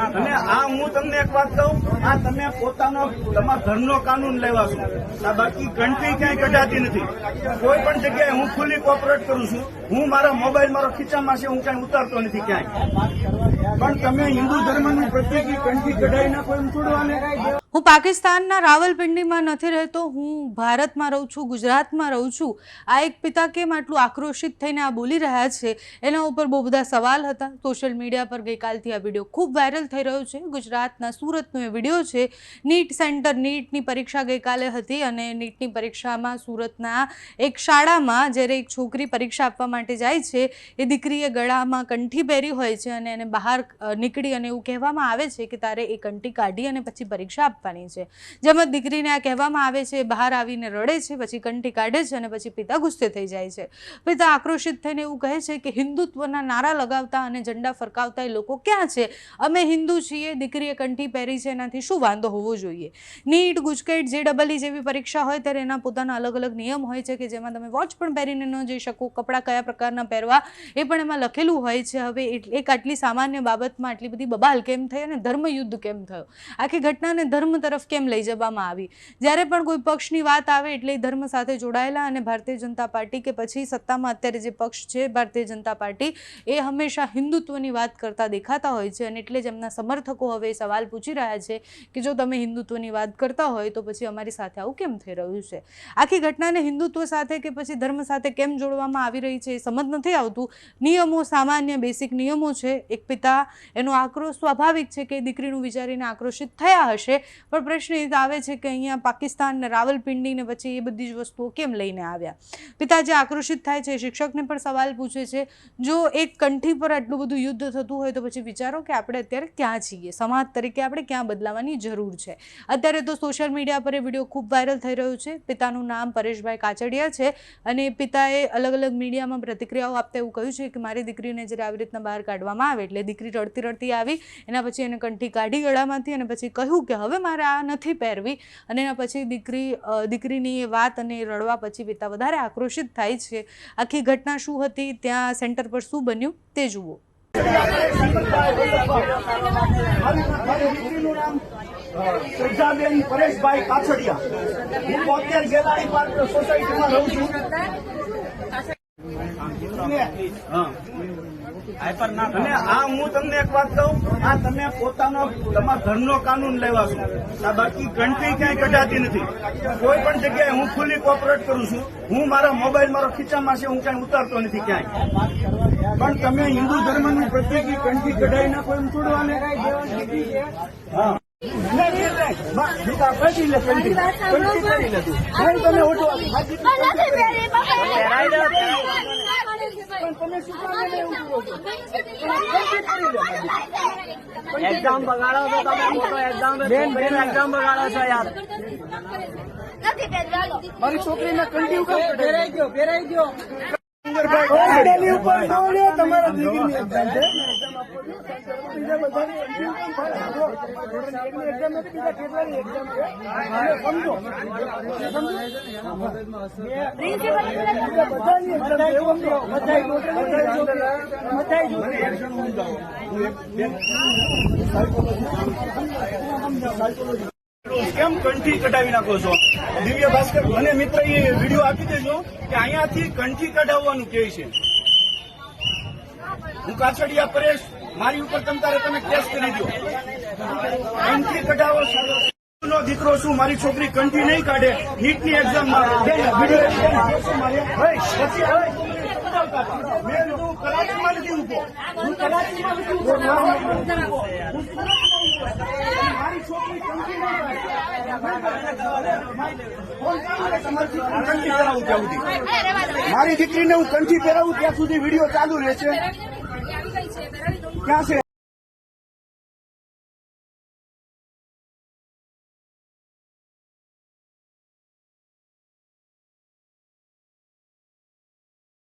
અને આ હું તમને એક વાત કહું, આ તમે પોતાનો તમારા ઘરનો કાનૂન લેવા છો, આ બાકી ઘંટી ક્યાંય કઢાતી નથી. કોઈ પણ જગ્યાએ હું ખુલ્લી કોઓપરેટ કરું છું. હું મારા મોબાઈલ મારો ખીચામાં છે, હું ક્યાંય ઉતારતો નથી ક્યાંય. પણ તમે હિન્દુ ધર્મનું પ્રત્યેક ઘંટી કઢાઈ નાખો એમ છોડવાને. હું પાકિસ્તાનના રાવલપિંડીમાં નથી રહેતો, હું ભારતમાં રહું છું, ગુજરાતમાં રહું છું. આ એક પિતા કેમ આટલું આક્રોશિત થઈને આ બોલી રહ્યા છે, એના ઉપર બહુ બધા સવાલ હતા. સોશિયલ મીડિયા પર ગઈકાલથી આ વિડીયો ખૂબ વાયરલ થઈ રહ્યો છે. ગુજરાતના સુરતનો એ વિડીયો છે. નીટ સેન્ટર, નીટની પરીક્ષા ગઈકાલે હતી અને નીટની પરીક્ષામાં સુરતના એક શાળામાં જ્યારે એક છોકરી પરીક્ષા આપવા માટે જાય છે, એ દીકરીએ ગળામાં કંઠી પહેરી હોય છે અને એને બહાર નીકળી અને એવું કહેવામાં આવે છે કે તારે એ કંઠી કાઢી અને પછી પરીક્ષા આપવાની છે. જેમાં દીકરીને આ કહેવામાં આવે છે, બહાર આવીને રડે છે, પછી કંઠી કાઢે છે અને પછી પિતા ગુસ્સે થઈ જાય છે. પિતા આક્રોશિત થઈને એવું કહે છે કે હિન્દુત્વના નારા લગાવતા અને ઝંડા ફરકાવતા એ લોકો ક્યાં છે? અમે હિન્દુ છીએ, દીકરીએ કંઠી પહેરી છે, એનાથી શું વાંધો હોવો જોઈએ? નીટ, ગુજકેટ, JEE જેવી પરીક્ષા હોય ત્યારે એના પોતાના અલગ અલગ નિયમ હોય છે કે જેમાં તમે વોચ પણ પહેરીને ન જઈ શકો, કપડાં કયા પ્રકારના પહેરવા એ પણ એમાં લખેલું હોય છે. હવે એક આટલી સામાન્ય બાબતમાં આટલી બધી બબાલ કેમ થઈ અને ધર્મયુદ્ધ કેમ થયો? આખી ઘટનાને ધર્મ તરફ કેમ લઈ જવામાં આવી? જ્યારે પણ કોઈ પક્ષની વાત આવે એટલે ધર્મ સાથે જોડાયેલા અને ભારતીય જનતા પાર્ટી કે પછી સત્તામાં અત્યારે જે પક્ષ છે ભારતીય જનતા પાર્ટી, એ હંમેશા હિન્દુત્વની વાત કરતા દેખાતા હોય છે. અને એટલે જ એમના સમર્થકો હવે સવાલ પૂછી રહ્યા છે કે જો તમે હિન્દુત્વની વાત કરતા હોય તો પછી અમારી સાથે આવું કેમ થઈ રહ્યું છે? આખી ઘટનાને હિન્દુત્વ સાથે કે પછી ધર્મ સાથે કેમ જોડવામાં આવી રહી છે એ સમજ નથી આવતું. નિયમો સામાન્ય બેસિક નિયમો છે. એક પિતા, એનો આક્રોશ સ્વાભાવિક છે કે દીકરીનું વિચારીને આક્રોશિત થયા હશે, પણ પ્રશ્ન એ આવે છે કે અહીંયા પાકિસ્તાન ને રાવલપિંડી ને પછી એ બધી જ વસ્તુઓ કેમ લઈને આવ્યા? પિતા જે આક્રોશિત થાય છે, શિક્ષકને પણ સવાલ પૂછે છે. જો એક કંઠી પર આટલું બધું યુદ્ધ થતું હોય તો પછી વિચારો કે આપણે અત્યારે ક્યાં છીએ, સમાજ તરીકે આપણે ક્યાં બદલાવાની જરૂર છે. અત્યારે તો સોશિયલ મીડિયા પર એ વિડીયો ખૂબ વાયરલ થઈ રહ્યો છે. પિતાનું નામ પરેશભાઈ કાચડિયા છે અને પિતાએ અલગ અલગ મીડિયામાં પ્રતિક્રિયાઓ આપતા એવું કહ્યું છે કે મારી દીકરીને જ્યારે આવી રીતના બહાર કાઢવામાં આવે એટલે દીકરી રડતી રડતી આવી, એના પછી એને કંઠી કાઢી ગળામાંથી અને પછી કહ્યું કે હવે મારે આ નથી પહેરવી. અને એના પછી દીકરીની એ વાત અને રડવા પછી પિતા વધારે આક્રોશિત થાય છે. આખી ઘટના શું હતી, ત્યાં સેન્ટર પર શું બન્યું તે જુઓ. સજાબેન પરેશભાઈ કાછડિયા, હું 72 ગેલારી પાર્ક સોસાયટીમાં રહું છું. અને આ હું તમને એક વાત કહું, આ તમે પોતાનો તમારા ઘરનો કાનૂન લેવા છો, આ બાકી ઘંટી ક્યાંય કઢાતી નથી. કોઈ પણ જગ્યાએ હું ખુલ્લી કોઓપરેટ કરું છું. હું મારા મોબાઈલ મારો ખીચામાં છે, હું ક્યાંય ઉતારતો નથી ક્યાંય. પણ તમે હિન્દુ ધર્મનું પ્રત્યેક ઘંટી કઢાઈ નાખો એમ છોડવાને. હા, એક્ઝામ બગાડો છો તમે, મોટો એક્ઝામ બગાડો છો યાર. મારી છોકરીના કંઠી ફેરાઈ ગયો. તમારા દીકરીની એક્ઝામ છે. કેમ કંઠી કઢાવી નાખો છો? દિવ્ય ભાસ્કર મને મિત્ર એ વિડીયો આપી દેજો કે અહીંયાથી કંઠી કઢાવવાનું કહે છે. હું કાછડિયા પરેશ, મારી ઉપર તમે કેસ કરી દો. કંઠી કઢાવો નો દીકરો છું, મારી છોકરી કંઠી નહીં કાઢે. નીટની એક્ઝામમાં કરાચીમાં નથી ઉભો, હું કરાચીમાં નથી ઉભો. મારી છોકરી કંઠી નહીં કાઢે. મારી દીકરીને હું કંઠી પહેરાવું ત્યાં સુધી વિડીયો ચાલુ રહેશે. ક્યાં છે?